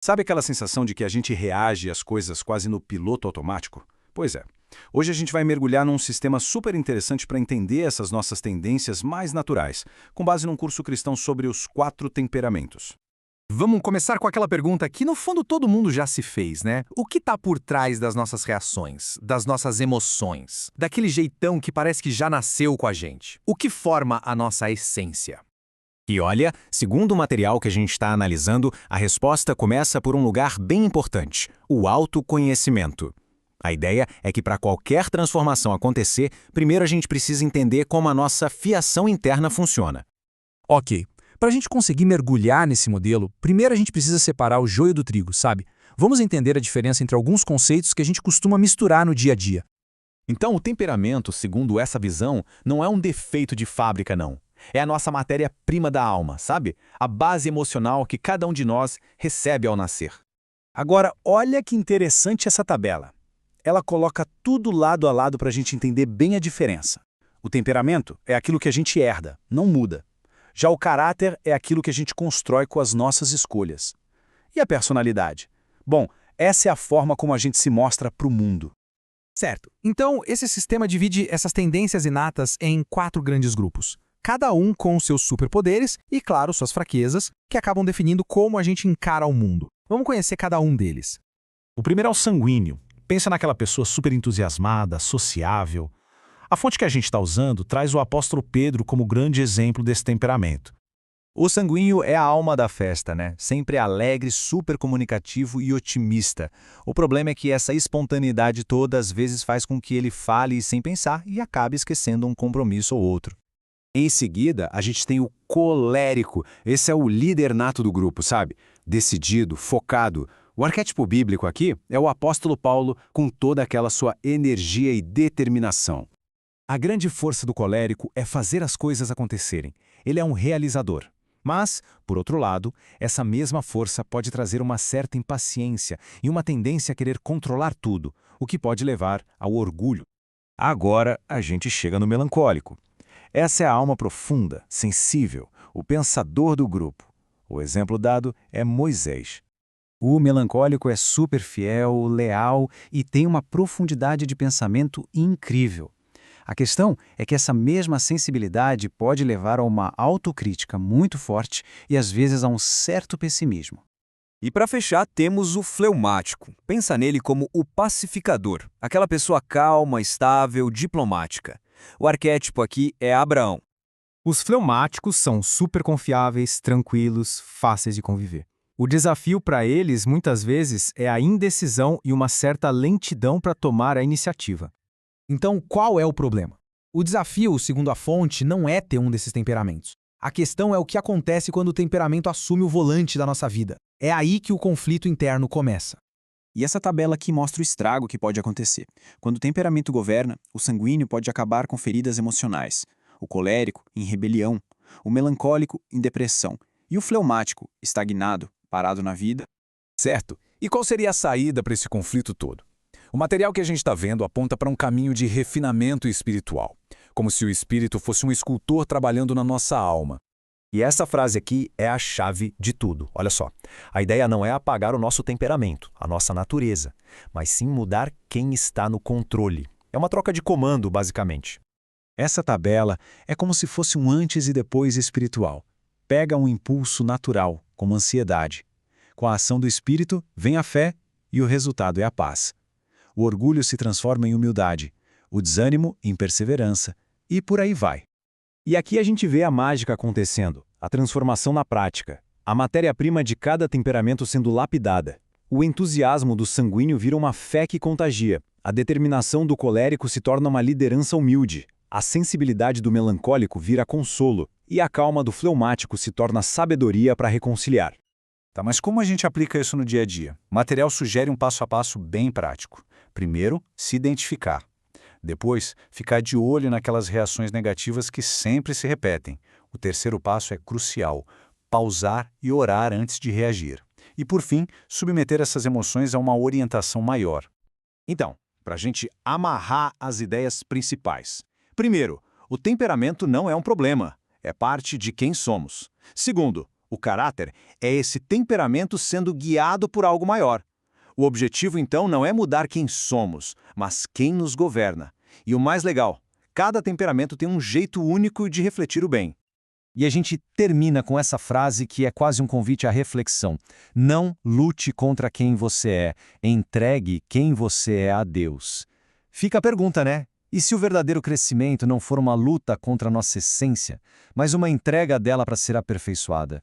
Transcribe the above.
Sabe aquela sensação de que a gente reage às coisas quase no piloto automático? Pois é. Hoje a gente vai mergulhar num sistema super interessante para entender essas nossas tendências mais naturais, com base num curso cristão sobre os 4 temperamentos. Vamos começar com aquela pergunta que, no fundo, todo mundo já se fez, né? O que está por trás das nossas reações, das nossas emoções, daquele jeitão que parece que já nasceu com a gente? O que forma a nossa essência? E olha, segundo o material que a gente está analisando, a resposta começa por um lugar bem importante: o autoconhecimento. A ideia é que para qualquer transformação acontecer, primeiro a gente precisa entender como a nossa fiação interna funciona. Ok. Para a gente conseguir mergulhar nesse modelo, primeiro a gente precisa separar o joio do trigo, sabe? Vamos entender a diferença entre alguns conceitos que a gente costuma misturar no dia a dia. Então, o temperamento, segundo essa visão, não é um defeito de fábrica, não. É a nossa matéria-prima da alma, sabe? A base emocional que cada um de nós recebe ao nascer. Agora, olha que interessante essa tabela. Ela coloca tudo lado a lado para a gente entender bem a diferença. O temperamento é aquilo que a gente herda, não muda. Já o caráter é aquilo que a gente constrói com as nossas escolhas. E a personalidade? Bom, essa é a forma como a gente se mostra para o mundo. Certo. Então, esse sistema divide essas tendências inatas em 4 grandes grupos. Cada um com seus superpoderes e, claro, suas fraquezas, que acabam definindo como a gente encara o mundo. Vamos conhecer cada um deles. O primeiro é o sanguíneo. Pensa naquela pessoa super entusiasmada, sociável. A fonte que a gente está usando traz o apóstolo Pedro como grande exemplo desse temperamento. O sanguíneo é a alma da festa, né? Sempre alegre, super comunicativo e otimista. O problema é que essa espontaneidade toda às vezes faz com que ele fale sem pensar e acabe esquecendo um compromisso ou outro. Em seguida, a gente tem o colérico. Esse é o líder nato do grupo, sabe? Decidido, focado. O arquétipo bíblico aqui é o apóstolo Paulo com toda aquela sua energia e determinação. A grande força do colérico é fazer as coisas acontecerem. Ele é um realizador. Mas, por outro lado, essa mesma força pode trazer uma certa impaciência e uma tendência a querer controlar tudo, o que pode levar ao orgulho. Agora a gente chega no melancólico. Essa é a alma profunda, sensível, o pensador do grupo. O exemplo dado é Moisés. O melancólico é super fiel, leal e tem uma profundidade de pensamento incrível. A questão é que essa mesma sensibilidade pode levar a uma autocrítica muito forte e às vezes a um certo pessimismo. E para fechar, temos o fleumático. Pensa nele como o pacificador, aquela pessoa calma, estável, diplomática. O arquétipo aqui é Abraão. Os fleumáticos são super confiáveis, tranquilos, fáceis de conviver. O desafio para eles, muitas vezes, é a indecisão e uma certa lentidão para tomar a iniciativa. Então, qual é o problema? O desafio, segundo a fonte, não é ter um desses temperamentos. A questão é o que acontece quando o temperamento assume o volante da nossa vida. É aí que o conflito interno começa. E essa tabela aqui mostra o estrago que pode acontecer. Quando o temperamento governa, o sanguíneo pode acabar com feridas emocionais, o colérico em rebelião, o melancólico em depressão e o fleumático estagnado, parado na vida. Certo. E qual seria a saída para esse conflito todo? O material que a gente está vendo aponta para um caminho de refinamento espiritual, como se o espírito fosse um escultor trabalhando na nossa alma. E essa frase aqui é a chave de tudo. Olha só, a ideia não é apagar o nosso temperamento, a nossa natureza, mas sim mudar quem está no controle. É uma troca de comando, basicamente. Essa tabela é como se fosse um antes e depois espiritual. Pega um impulso natural, como ansiedade. Com a ação do espírito, vem a fé e o resultado é a paz. O orgulho se transforma em humildade, o desânimo em perseverança, e por aí vai. E aqui a gente vê a mágica acontecendo, a transformação na prática, a matéria-prima de cada temperamento sendo lapidada. O entusiasmo do sanguíneo vira uma fé que contagia, a determinação do colérico se torna uma liderança humilde, a sensibilidade do melancólico vira consolo, e a calma do fleumático se torna sabedoria para reconciliar. Tá, mas como a gente aplica isso no dia a dia? O material sugere um passo a passo bem prático. Primeiro, se identificar. Depois, ficar de olho naquelas reações negativas que sempre se repetem. O terceiro passo é crucial: pausar e orar antes de reagir. E, por fim, submeter essas emoções a uma orientação maior. Então, para a gente amarrar as ideias principais. Primeiro, o temperamento não é um problema, é parte de quem somos. Segundo, O caráter é esse temperamento sendo guiado por algo maior. O objetivo, então, não é mudar quem somos, mas quem nos governa. E o mais legal, cada temperamento tem um jeito único de refletir o bem. E a gente termina com essa frase que é quase um convite à reflexão. Não lute contra quem você é, entregue quem você é a Deus. Fica a pergunta, né? E se o verdadeiro crescimento não for uma luta contra a nossa essência, mas uma entrega dela para ser aperfeiçoada?